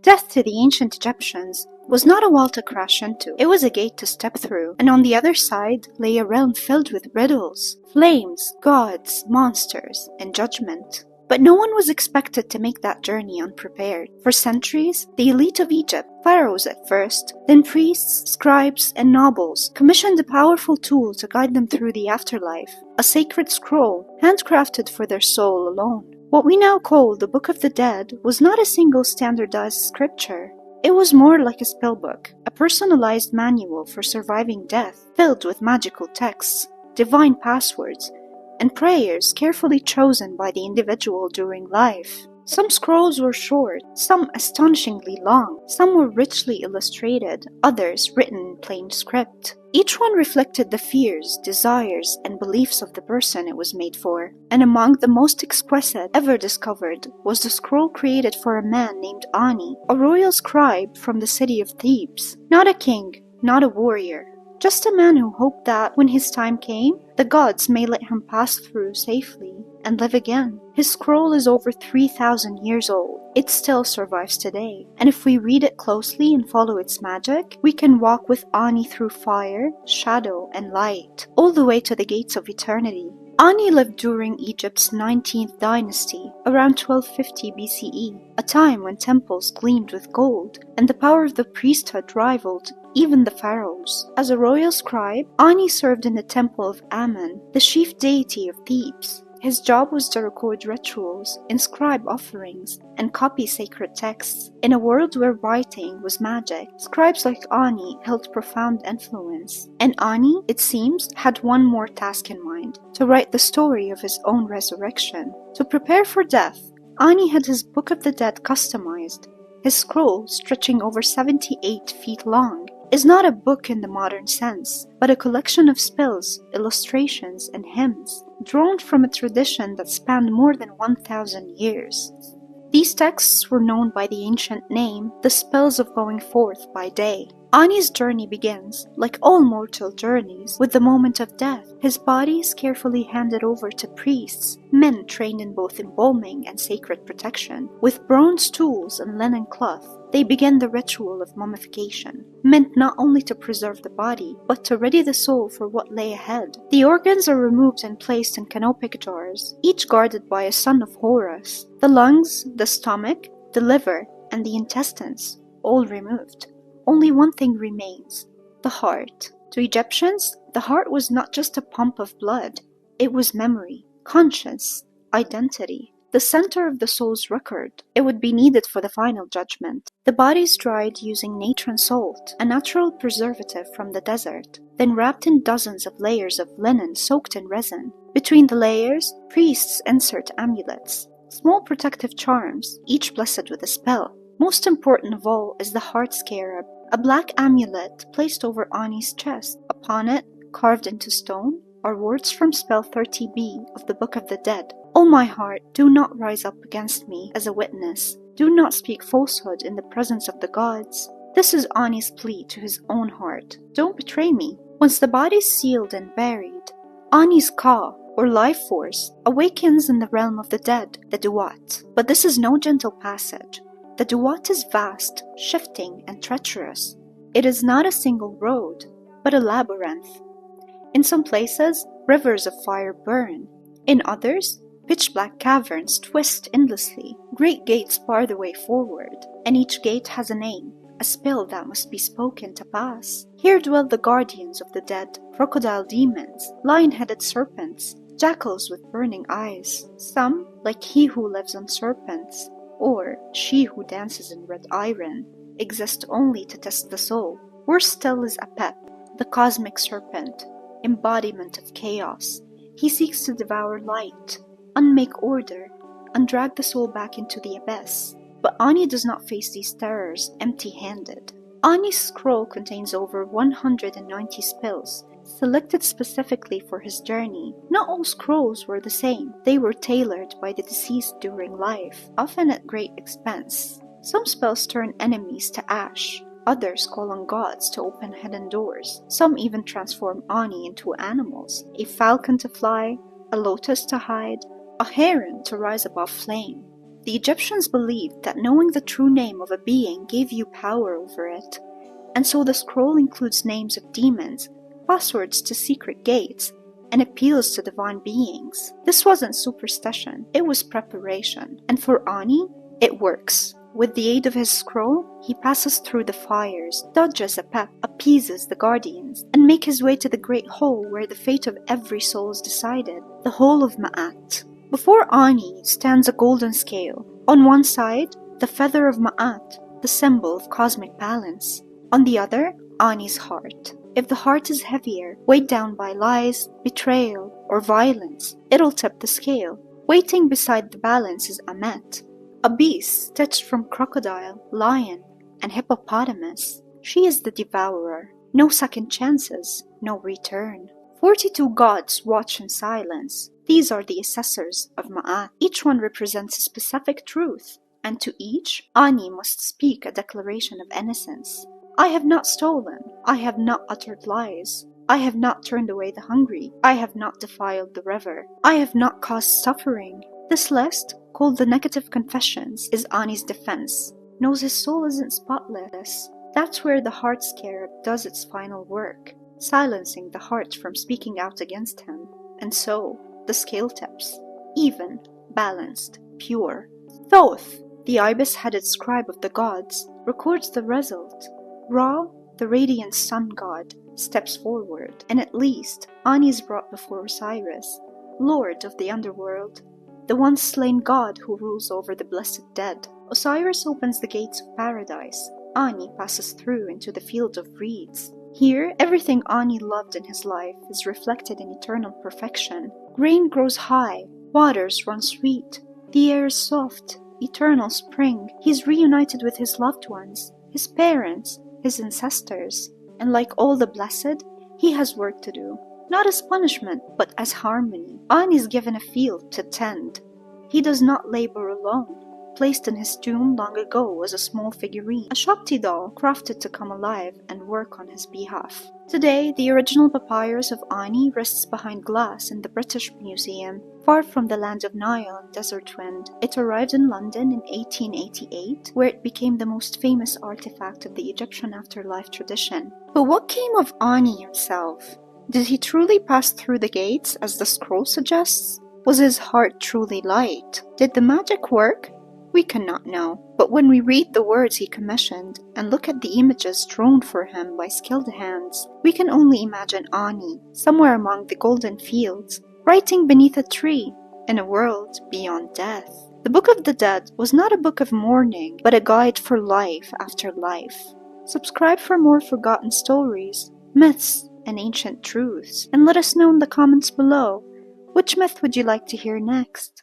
Death to the ancient Egyptians was not a wall to crash into, it was a gate to step through, and on the other side lay a realm filled with riddles, flames, gods, monsters, and judgment. But no one was expected to make that journey unprepared. For centuries, the elite of Egypt, pharaohs at first, then priests, scribes, and nobles, commissioned a powerful tool to guide them through the afterlife, a sacred scroll, handcrafted for their soul alone. What we now call the Book of the Dead was not a single standardized scripture. It was more like a spellbook, a personalized manual for surviving death, filled with magical texts, divine passwords, and prayers carefully chosen by the individual during life. Some scrolls were short, some astonishingly long, some were richly illustrated, others written in plain script. Each one reflected the fears, desires, and beliefs of the person it was made for. And among the most exquisite ever discovered was the scroll created for a man named Ani, a royal scribe from the city of Thebes. Not a king, not a warrior, just a man who hoped that, when his time came, the gods may let him pass through safely and live again. His scroll is over 3,000 years old. It still survives today, and if we read it closely and follow its magic, we can walk with Ani through fire, shadow, and light, all the way to the gates of eternity. Ani lived during Egypt's 19th dynasty, around 1250 BCE, a time when temples gleamed with gold, and the power of the priesthood rivaled even the pharaohs. As a royal scribe, Ani served in the temple of Amun, the chief deity of Thebes. His job was to record rituals, inscribe offerings, and copy sacred texts. In a world where writing was magic, scribes like Ani held profound influence. And Ani, it seems, had one more task in mind: to write the story of his own resurrection. To prepare for death, Ani had his Book of the Dead customized. His scroll, stretching over 78 feet long, is not a book in the modern sense, but a collection of spells, illustrations, and hymns, drawn from a tradition that spanned more than 1,000 years. These texts were known by the ancient name, the Spells of Going Forth by Day. Ani's journey begins, like all mortal journeys, with the moment of death. His body is carefully handed over to priests, men trained in both embalming and sacred protection. With bronze tools and linen cloth, they begin the ritual of mummification, meant not only to preserve the body, but to ready the soul for what lay ahead. The organs are removed and placed in canopic jars, each guarded by a son of Horus. The lungs, the stomach, the liver, and the intestines, all removed. Only one thing remains: the heart. To Egyptians, the heart was not just a pump of blood, it was memory, conscience, identity, the center of the soul's record. It would be needed for the final judgment. The body is dried using natron salt, a natural preservative from the desert, then wrapped in dozens of layers of linen soaked in resin. Between the layers, priests insert amulets, small protective charms, each blessed with a spell. Most important of all is the heart scarab, a black amulet placed over Ani's chest. Upon it, carved into stone, are words from spell 30b of the Book of the Dead. O my heart, do not rise up against me as a witness. Do not speak falsehood in the presence of the gods. This is Ani's plea to his own heart. Don't betray me. Once the body is sealed and buried, Ani's Ka, or life force, awakens in the realm of the dead, the Duat. But this is no gentle passage. The Duat is vast, shifting, and treacherous. It is not a single road, but a labyrinth. In some places, rivers of fire burn. In others, pitch-black caverns twist endlessly. Great gates bar the way forward, and each gate has a name, a spell that must be spoken to pass. Here dwell the guardians of the dead, crocodile demons, lion-headed serpents, jackals with burning eyes. Some, like he who lives on serpents, or she who dances in red iron, exist only to test the soul. Worse still is Apep, the cosmic serpent, embodiment of chaos. He seeks to devour light, unmake order, and drag the soul back into the abyss. But Ani does not face these terrors empty-handed. Ani's scroll contains over 190 spells, selected specifically for his journey. Not all scrolls were the same. They were tailored by the deceased during life, often at great expense. Some spells turn enemies to ash. Others call on gods to open hidden doors. Some even transform Ani into animals: a falcon to fly, a lotus to hide, a heron to rise above flame. The Egyptians believed that knowing the true name of a being gave you power over it, and so the scroll includes names of demons, passwords to secret gates, and appeals to divine beings. This wasn't superstition, it was preparation. And for Ani, it works. With the aid of his scroll, he passes through the fires, dodges a pep, appeases the guardians, and makes his way to the great hall where the fate of every soul is decided, the Hall of Ma'at. Before Ani stands a golden scale. On one side, the feather of Ma'at, the symbol of cosmic balance. On the other, Ani's heart. If the heart is heavier, weighed down by lies, betrayal, or violence, it'll tip the scale. Waiting beside the balance is Amet, a beast stitched from crocodile, lion, and hippopotamus. She is the devourer. No second chances, no return. 42 gods watch in silence. These are the assessors of Ma'at. Each one represents a specific truth, and to each, Ani must speak a declaration of innocence. I have not stolen. I have not uttered lies. I have not turned away the hungry. I have not defiled the river. I have not caused suffering. This list, called the Negative Confessions, is Ani's defense. Knows his soul isn't spotless. That's where the heart scarab does its final work, silencing the heart from speaking out against him. And so, the scale tips. Even, balanced, pure. Thoth, the ibis-headed scribe of the gods, records the result. Ra, the radiant sun god, steps forward, and at least Ani is brought before Osiris, lord of the underworld, the once slain god who rules over the blessed dead. Osiris opens the gates of paradise. Ani passes through into the field of reeds. Here, everything Ani loved in his life is reflected in eternal perfection. Grain grows high, waters run sweet, the air is soft, eternal spring. He is reunited with his loved ones, his parents, his ancestors, and like all the blessed, he has work to do, not as punishment, but as harmony. Ani is given a field to tend. He does not labor alone. Placed in his tomb long ago was a small figurine, a Shakti doll crafted to come alive and work on his behalf. Today, the original Papyrus of Ani rests behind glass in the British Museum, far from the land of Nile and desert wind. It arrived in London in 1888, where it became the most famous artifact of the Egyptian afterlife tradition. But what came of Ani himself? Did he truly pass through the gates, as the scroll suggests? Was his heart truly light? Did the magic work? We cannot know, but when we read the words he commissioned and look at the images drawn for him by skilled hands, we can only imagine Ani, somewhere among the golden fields, writing beneath a tree, in a world beyond death. The Book of the Dead was not a book of mourning, but a guide for life after life. Subscribe for more forgotten stories, myths, and ancient truths, and let us know in the comments below, which myth would you like to hear next?